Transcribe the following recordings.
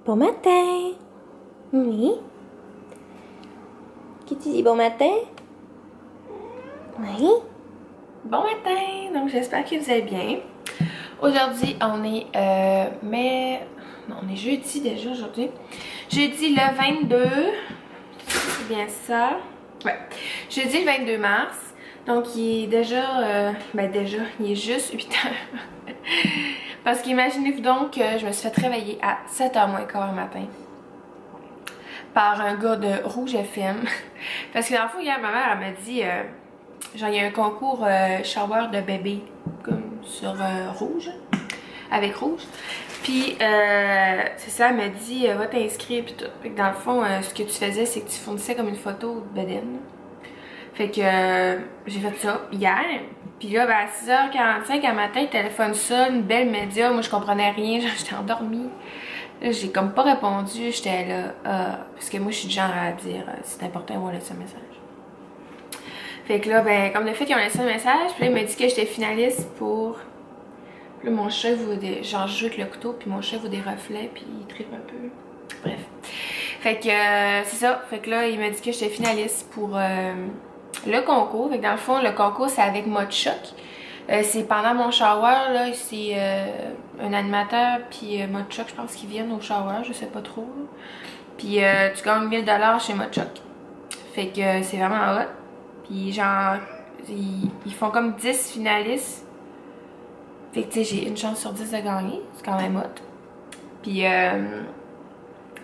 Bon matin. Oui. Qui tu dis bon matin? Oui. Bon matin. Donc j'espère que vous allez bien. Aujourd'hui on est non, on est jeudi déjà aujourd'hui. Jeudi le 22. C'est bien ça. Ouais. Jeudi le 22 mars. Donc il est déjà il est juste 8 heures. Parce qu'imaginez-vous donc que je me suis fait réveiller à 7h moins quart le matin par un gars de Rouge FM. Parce que dans le fond, hier, ma mère, elle m'a dit, genre, il y a un concours shower de bébé, comme sur Rouge, avec Rouge. Puis, c'est ça, elle m'a dit, va t'inscrire, puis tout. Fait que dans le fond, ce que tu faisais, c'est que tu fournissais comme une photo de bedaine. Fait que j'ai fait ça hier. Puis là, ben, à 6h45 à matin, le téléphone sonne, belle média. Moi, je comprenais rien, genre, j'étais endormie. Là, j'ai comme pas répondu, j'étais là, parce que moi, je suis du genre à dire, c'est important, on va laisser un message. Fait que là, ben, comme de fait, ils ont laissé un message, puis là, il m'a dit que j'étais finaliste pour. Puis là, mon chat vaut des. Genre, je joue avec le couteau, puis mon chat vaut des reflets, puis il tripe un peu. Bref. Fait que, c'est ça. Fait que là, il m'a dit que j'étais finaliste pour le concours. Fait que dans le fond, le concours, c'est avec Mode Choc. C'est pendant mon shower, là, c'est un animateur puis Mode Choc, je pense qu'ils viennent au shower, je sais pas trop. Là. Puis tu gagnes 1000$ chez Mode Choc. Fait que c'est vraiment hot. Puis genre, ils font comme 10 finalistes. Fait que tu sais, j'ai une chance sur 10 de gagner, c'est quand même hot. Puis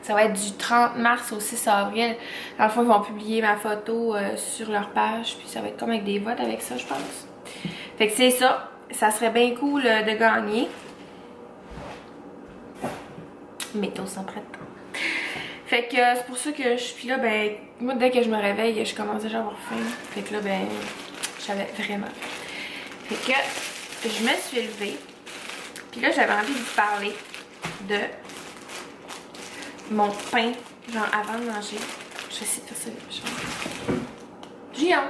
ça va être du 30 mars au 6 avril. Dans le fond, ils vont publier ma photo sur leur page, puis ça va être comme avec des votes avec ça, je pense. Fait que c'est ça. Ça serait bien cool de gagner. Météo sans prête. Fait que c'est pour ça que je suis là, ben, moi dès que je me réveille, je commence déjà à avoir faim. Fait que là, ben, j'avais vraiment faim. Fait que je me suis levée. Puis là, j'avais envie de vous parler de mon pain, genre avant de manger. Je vais essayer de faire ça. Géant.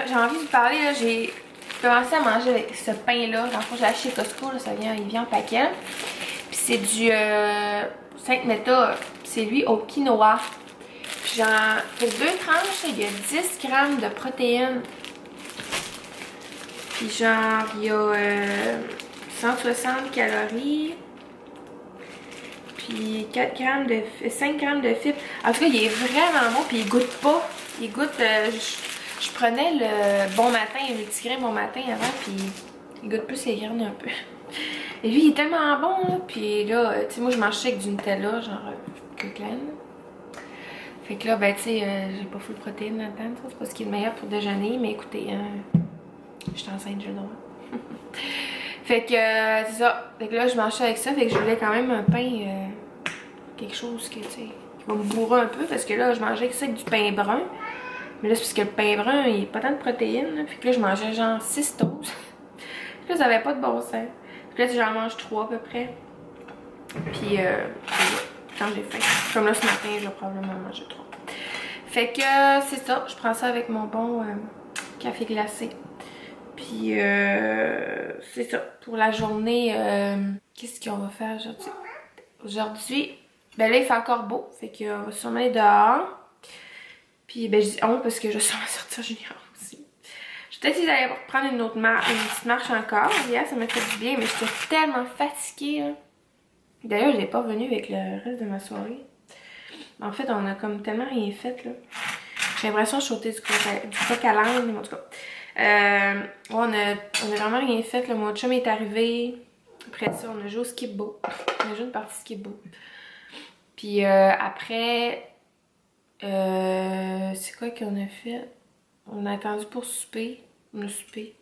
J'ai envie de vous parler, là, j'ai commencé à manger avec ce pain-là. Dans le fond, j'ai acheté chez Costco, là, il vient en paquet. Puis c'est du Saint-Netta, c'est lui au quinoa. Puis genre, pour 2 tranches, il y a 10 grammes de protéines. Puis genre, il y a 160 calories. Puis 5 grammes de fibres. En tout cas, il est vraiment bon, puis il goûte pas. Il goûte... je prenais le bon matin, le multigrain bon matin avant, puis il goûte plus les graines un peu. Et lui, il est tellement bon, là. Puis là, tu sais, moi, je mange ça avec du Nutella, genre Kirkland. Fait que là, ben, tu sais, j'ai pas full protéines là-dedans. C'est pas ce qui est le meilleur pour déjeuner, mais écoutez, je suis enceinte, j'ai le droit. Fait que, c'est ça. Fait que là, je mange ça avec ça. Fait que je voulais quand même un pain, quelque chose que, tu sais, qui va me bourrer un peu. Parce que là, je mangeais ça avec du pain brun. Mais là, c'est parce que le pain brun, il n'y a pas tant de protéines. Là. Fait que là, je mangeais genre 6 toasts. Puis là, ça avait pas de bon sens. Puis là, j'en mange 3 à peu près. Puis, quand j'ai faim. Comme là, ce matin, je vais probablement manger 3. Fait que, c'est ça. Je prends ça avec mon bon café glacé. Puis, c'est ça. Pour la journée, qu'est-ce qu'on va faire aujourd'hui? Aujourd'hui, ben là, il fait encore beau. Fait qu'on va sûrement aller dehors. Puis, ben, je dis on parce que je vais sûrement sortir Junior aussi. Je vais peut-être essayer d'aller prendre une petite marche encore. Hier, ça m'a fait du bien, mais j'étais tellement fatiguée, là. D'ailleurs, je n'ai pas revenu avec le reste de ma soirée. En fait, on a comme tellement rien fait, là. J'ai l'impression de sauter du coq à l'âne, mais en tout cas. Ouais, on a vraiment rien fait. Là. Mon chum est arrivé. Après ça, on a joué au skip-bo. On a joué une partie skip-bo. Puis après, c'est quoi qu'on a fait? On a attendu pour souper. On a soupé.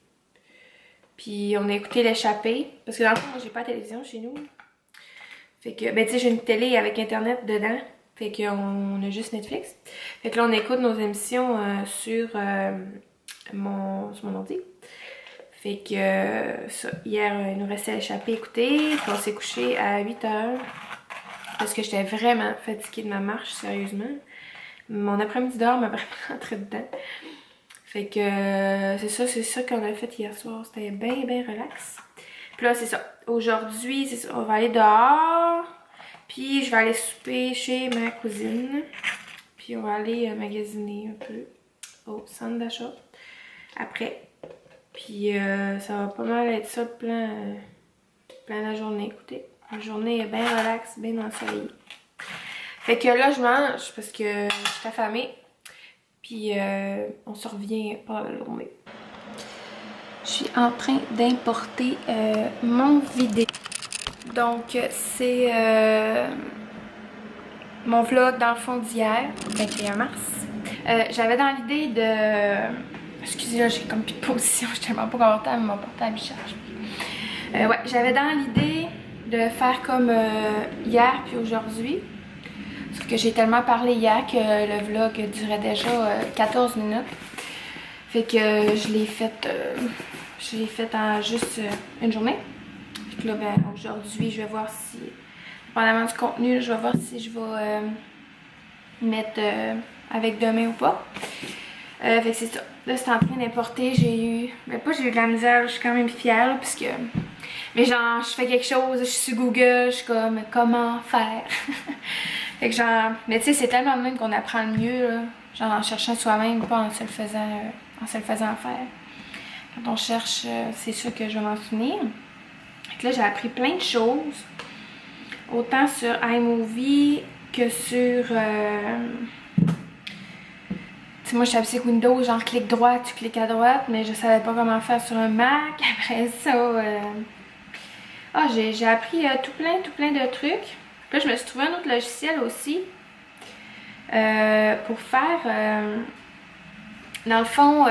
Puis on a écouté l'échappée. Parce que dans le fond, moi, j'ai pas la télévision chez nous. Fait que, ben tu sais, j'ai une télé avec internet dedans. Fait qu'on a juste Netflix. Fait que là, on écoute nos émissions sur mon ordi. Fait que ça, hier, il nous restait à l'échappée écouter. Puis on s'est couché à 8h. Parce que j'étais vraiment fatiguée de ma marche, sérieusement. Mon après-midi d'or m'a vraiment rentré dedans. Fait que c'est ça qu'on a fait hier soir. C'était bien, bien relax. Puis là, c'est ça. Aujourd'hui, c'est ça. On va aller dehors. Puis je vais aller souper chez ma cousine. Puis on va aller magasiner un peu au centre d'achat après. Puis ça va pas mal être ça plein la journée. Écoutez, la journée est bien relaxe, bien ensoleillée. Fait que là, je mange parce que je suis affamée. Puis on se revient pendant la journée. Je suis en train d'importer mon vidéo. Donc c'est mon vlog dans le fond d'hier, 21 mars. J'avais dans l'idée de... Excusez, là, j'ai comme plus de position, je suis tellement pas confortable, mon portable il charge. Ouais, j'avais dans l'idée de faire comme hier puis aujourd'hui. Sauf que j'ai tellement parlé hier que le vlog durait déjà 14 minutes. Fait que je l'ai fait en juste une journée. Puis là, ben, aujourd'hui, je vais voir si, dépendamment du contenu, je vais voir si je vais mettre avec demain ou pas. Fait que c'est ça. Là, c'est en train d'importer. J'ai eu, ben pas j'ai eu de la misère, je suis quand même fière, là, puisque, mais genre, je fais quelque chose, je suis sur Google, je suis comme, comment faire? Fait que genre, mais tu sais, c'est tellement de même qu'on apprend le mieux, là, genre en cherchant soi-même, pas en se le faisant faire. Quand on cherche, c'est sûr que je vais m'en souvenir. Fait que là, j'ai appris plein de choses, autant sur iMovie que sur... moi, je suis habituée avec Windows, genre clic droit, tu cliques à droite, mais je savais pas comment faire sur un Mac. Après ça, j'ai appris tout plein de trucs. Puis là, je me suis trouvé un autre logiciel aussi pour faire, dans le fond,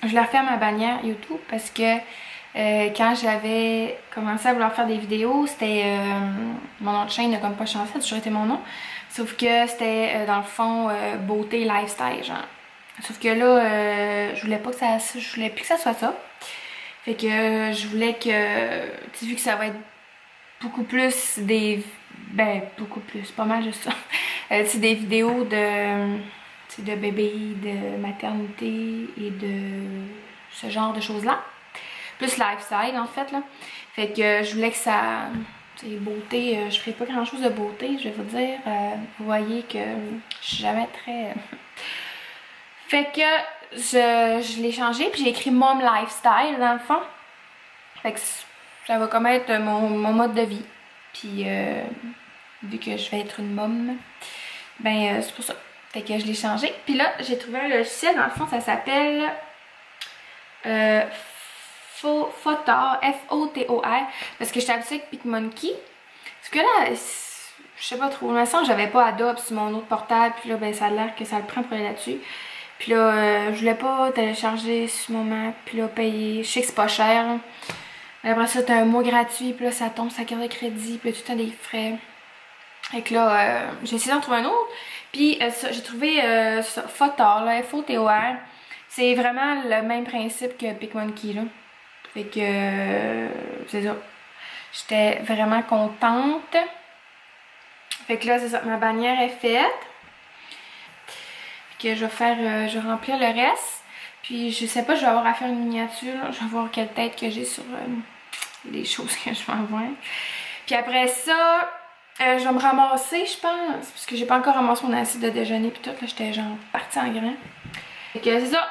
je voulais refaire ma bannière YouTube parce que quand j'avais commencé à vouloir faire des vidéos, c'était mon nom de chaîne n'a comme pas changé, ça a toujours été mon nom. Sauf que c'était dans le fond beauté lifestyle genre. Sauf que là, je voulais plus que ça soit ça. Fait que je voulais que, tu sais, vu que ça va être beaucoup plus des, ben beaucoup plus, pas mal juste ça. C'est des vidéos de bébé, de maternité et de ce genre de choses là. Plus lifestyle en fait là. Fait que je voulais que ça... beauté, je ferai pas grand chose de beauté, je vais vous dire. Vous voyez que je suis jamais très... Fait que je l'ai changé, puis j'ai écrit Mom Lifestyle dans le fond. Fait que ça va comme être mon mode de vie. Puis vu que je vais être une mom, ben c'est pour ça. Fait que je l'ai changé. Puis là, j'ai trouvé un logiciel, dans le fond, ça s'appelle... Fotor, F-O-T-O-R, parce que j'étais habituée avec PicMonkey. Parce que là, je sais pas trop, pour l'instant, j'avais pas Adobe sur mon autre portable, puis là, ben ça a l'air que ça le prend pour aller là-dessus. Puis là, je voulais pas télécharger sur mon Mac, puis là, payer. Je sais que c'est pas cher. Mais après ça, t'as un mois gratuit, puis là, ça tombe sa carte de crédit, puis là, tout le temps des frais. Fait que là, j'ai essayé d'en trouver un autre. Puis j'ai trouvé Fotor, là, F-O-T-O-R. C'est vraiment le même principe que PicMonkey, là. Fait que c'est ça. J'étais vraiment contente. Fait que là, c'est ça. Ma bannière est faite. Puis que je vais faire, je vais remplir le reste. Puis je sais pas, je vais avoir à faire une miniature. Je vais voir quelle tête que j'ai sur les choses que je vais avoir. Puis après ça, je vais me ramasser, je pense. Parce que j'ai pas encore ramassé mon assiette de déjeuner. Puis tout, là, j'étais genre partie en grand. Fait que c'est ça.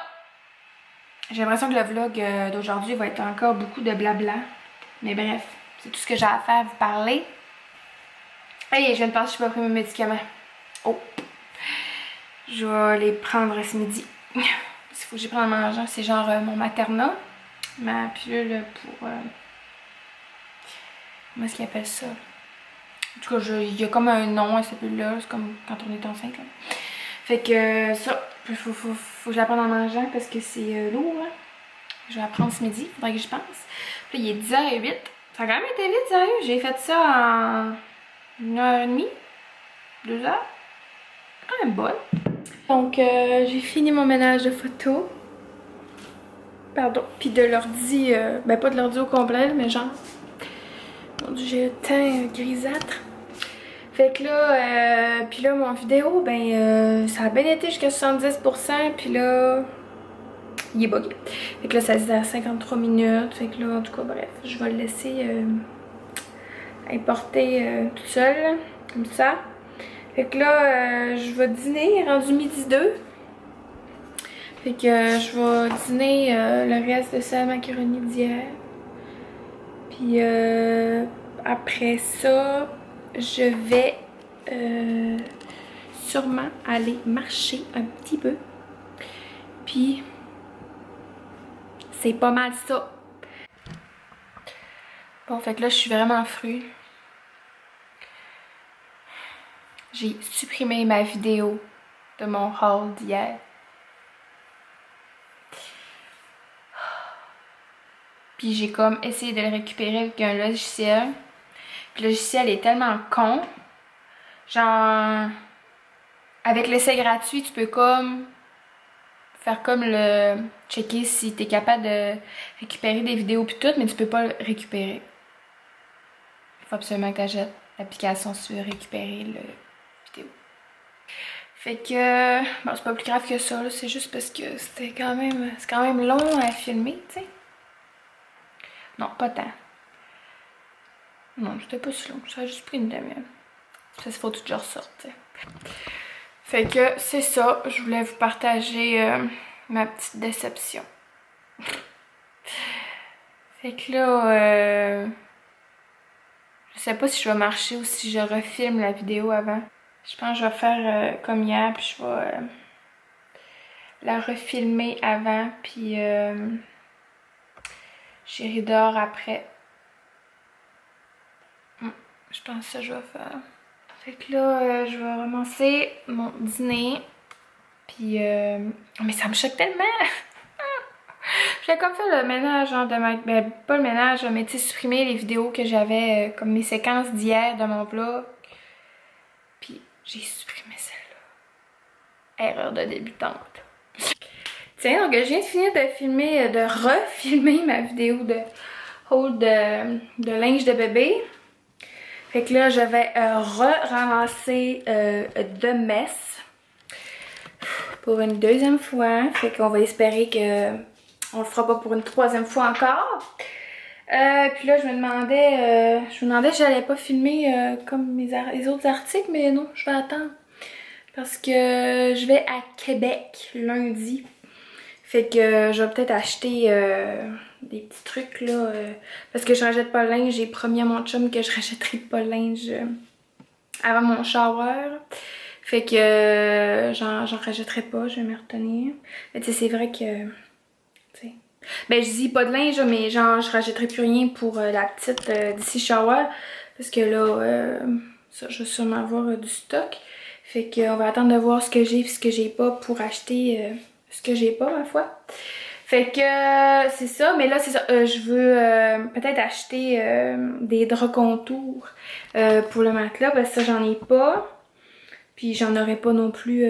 J'ai l'impression que le vlog d'aujourd'hui va être encore beaucoup de blabla. Mais bref, c'est tout ce que j'ai à faire, vous parler. Hey, je viens de penser que je n'ai pas pris mes médicaments. Oh! Je vais les prendre ce midi. Il faut que j'y prenne en mangeant. C'est genre mon Materna. Ma pilule pour... comment est-ce qu'ils appellent ça? En tout cas, il y a comme un nom à cette pilule-là. C'est comme quand on est enceinte. Là. Fait que ça, faut que je la prenne en mangeant parce que c'est lourd. Hein? Je vais la prendre ce midi, faudrait que je pense. Puis là, il est 10h08. Ça a quand même été vite, sérieux. J'ai fait ça en 1h30, 2h. Quand même bonne. Donc, j'ai fini mon ménage de photos. Pardon. Puis de l'ordi, ben pas de l'ordi au complet, mais genre... Mon Dieu, j'ai le teint grisâtre. Fait que là, puis là, mon vidéo, ben, ça a bien été jusqu'à 70%, puis là, il est bugué. Fait que là, ça se dit à 53 minutes. Fait que là, en tout cas, bref, je vais le laisser importer tout seul, comme ça. Fait que là, je vais dîner, rendu midi 2. Fait que je vais dîner le reste de sa macaroni d'hier. Puis après ça, je vais sûrement aller marcher un petit peu. Puis c'est pas mal ça. Bon, fait que là, je suis vraiment frue. J'ai supprimé ma vidéo de mon haul d'hier. Puis j'ai comme essayé de le récupérer avec un logiciel. Puis le logiciel est tellement con. Genre, avec l'essai gratuit, tu peux comme faire comme le checker si t'es capable de récupérer des vidéos puis tout, mais tu peux pas le récupérer. Il faut absolument que t'achètes l'application si tu veux récupérer le vidéo. Fait que, bon, c'est pas plus grave que ça, c'est juste parce que c'est quand même long à filmer, tu sais. Non, pas tant. Non, c'était pas si long, ça a juste pris une demi-heure. Ça, il faut tout que je ressorte, tu sais. Fait que c'est ça, je voulais vous partager ma petite déception. Fait que là, je sais pas si je vais marcher ou si je refilme la vidéo avant. Je pense que je vais faire comme hier, puis je vais la refilmer avant, puis j'irai dehors après. Je pense que ça je vais faire. Fait que là, je vais ramasser mon dîner. Puis, mais ça me choque tellement! J'ai comme fait le ménage, genre de ma. Ben, pas le ménage, mais tu sais, supprimer les vidéos que j'avais, comme mes séquences d'hier de mon vlog. Puis, j'ai supprimé celle-là. Erreur de débutante. Tiens, donc je viens de finir de filmer, de refilmer ma vidéo de haul de linge de bébé. Fait que là, je vais ramasser de mess pour une deuxième fois. Fait qu'on va espérer que on le fera pas pour une troisième fois encore. Puis là, je me demandais si j'allais pas filmer comme les autres articles, mais non, je vais attendre. Parce que je vais à Québec lundi. Fait que je vais peut-être acheter des petits trucs là. Parce que je rachète pas le linge. J'ai promis à mon chum que je rachèterai pas le linge avant mon shower. Fait que j'en rachèterai pas, je vais me retenir. Mais tu sais, c'est vrai que... T'sais. Ben je dis pas de linge, mais genre je rachèterai plus rien pour la petite d'ici shower. Parce que là, ça, je vais sûrement avoir du stock. Fait qu'on va attendre de voir ce que j'ai et ce que j'ai pas pour acheter ce que j'ai pas, ma foi. Fait que c'est ça, mais là c'est ça, je veux peut-être acheter des draps contours pour le matelas, parce que ça j'en ai pas. Puis j'en aurais pas non plus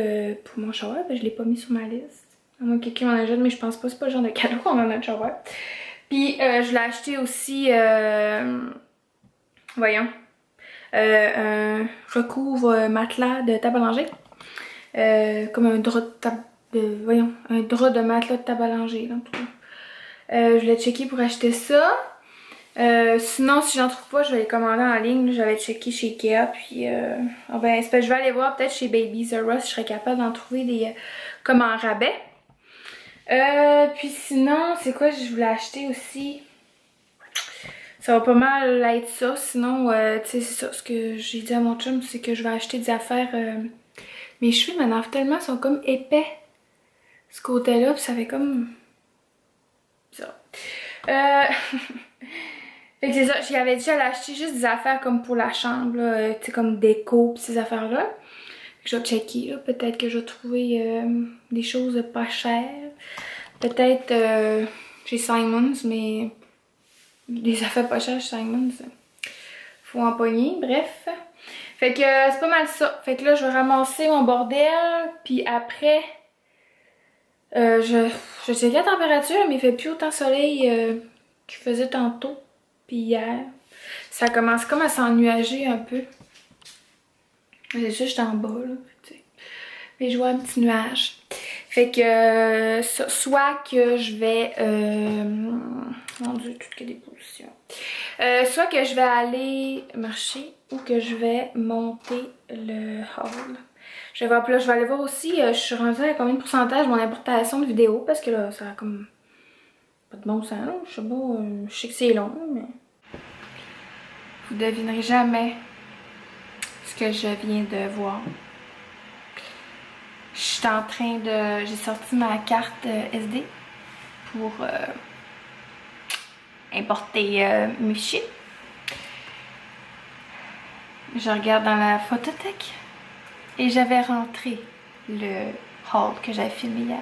pour mon shower, parce que je l'ai pas mis sur ma liste. À moins que quelqu'un m'en achète, mais je pense pas, c'est pas le genre de cadeau qu'on a notre shower. Puis je l'ai acheté aussi, voyons, un recouvre matelas de table à langer. Comme un drap de table, un drap de matelas de table à langer, en tout cas. Je voulais checker pour acheter ça. Sinon, si j'en trouve pas, je vais les commander en ligne. J'avais checké chez Ikea, puis ben, je vais aller voir peut-être chez Babies R Us si je serais capable d'en trouver des comme en rabais. Puis sinon, c'est quoi je voulais acheter aussi? Ça va pas mal être ça. Sinon, tu sais, c'est ça. Ce que j'ai dit à mon chum, c'est que je vais acheter des affaires. Mes cheveux m'énervent tellement, ils sont comme épais. Ce côté-là, puis ça fait comme... ça. Fait que c'est ça, j'avais dit j'allais acheter juste des affaires comme pour la chambre, tu sais, comme déco pis ces affaires-là. Fait que je vais checker, là, peut-être que je vais trouver des choses pas chères. Peut-être chez Simons, mais des affaires pas chères chez Simons, faut empoigner, bref. Fait que c'est pas mal ça. Fait que là, je vais ramasser mon bordel, puis après... je checkais la température, mais il fait plus autant soleil qu'il faisait tantôt. Puis hier, ça commence comme à s'ennuager un peu. C'est juste en bas, là, tu sais. Mais je vois un petit nuage. Fait que soit que je vais... mon Dieu, toutes que des positions. Soit que je vais aller marcher ou que je vais monter le haul. Je vais voir, puis là, je vais aller voir aussi, je suis rendue à combien de pourcentage mon importation de vidéos parce que là, ça a comme pas de bon sens. Là. Je sais pas, je sais que c'est long, mais vous devinerez jamais ce que je viens de voir. Je suis en train de... J'ai sorti ma carte SD pour importer mes fichiers. Je regarde dans la photothèque et j'avais rentré le haul que j'avais filmé hier.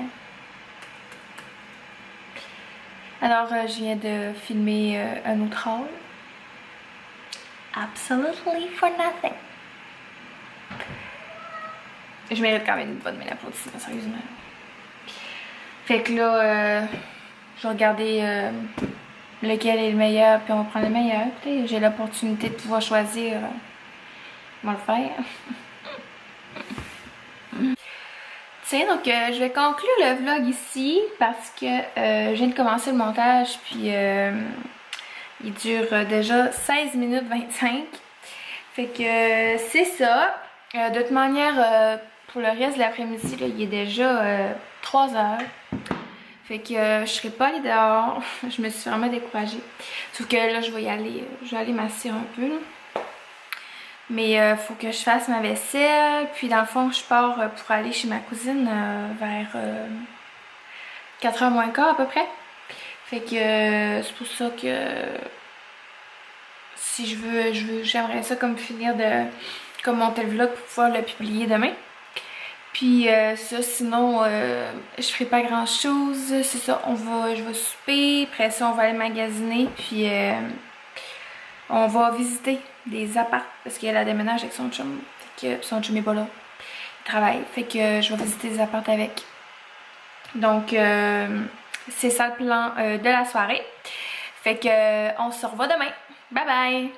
Alors, je viens de filmer un autre haul. Absolutely for nothing. Je mérite quand même une bonne main d'applaudissement, sérieusement. Fait que là, je vais regarder lequel est le meilleur, puis on va prendre le meilleur. J'ai l'opportunité de pouvoir choisir. On va le faire. Tiens, donc je vais conclure le vlog ici parce que je viens de commencer le montage, puis il dure déjà 16 minutes 25. Fait que c'est ça. De toute manière, pour le reste de l'après-midi, il est déjà 3 heures. Fait que je serai pas allée dehors. Je me suis vraiment découragée. Sauf que là, je vais y aller. Je vais aller m'asseoir un peu. Là. Mais faut que je fasse ma vaisselle. Puis dans le fond, je pars pour aller chez ma cousine vers 4h moins quart à peu près. Fait que c'est pour ça que si j'aimerais ça comme finir de comme monter le vlog pour pouvoir le publier demain. Puis ça, sinon, je ferai pas grand chose. C'est ça, je vais souper. Après ça, on va aller magasiner. Puis on va visiter des apparts. Parce qu'elle a déménagé avec son chum. Fait que son chum est pas là. Il travaille. Fait que je vais visiter des apparts avec. Donc, c'est ça le plan de la soirée. Fait que on se revoit demain. Bye bye!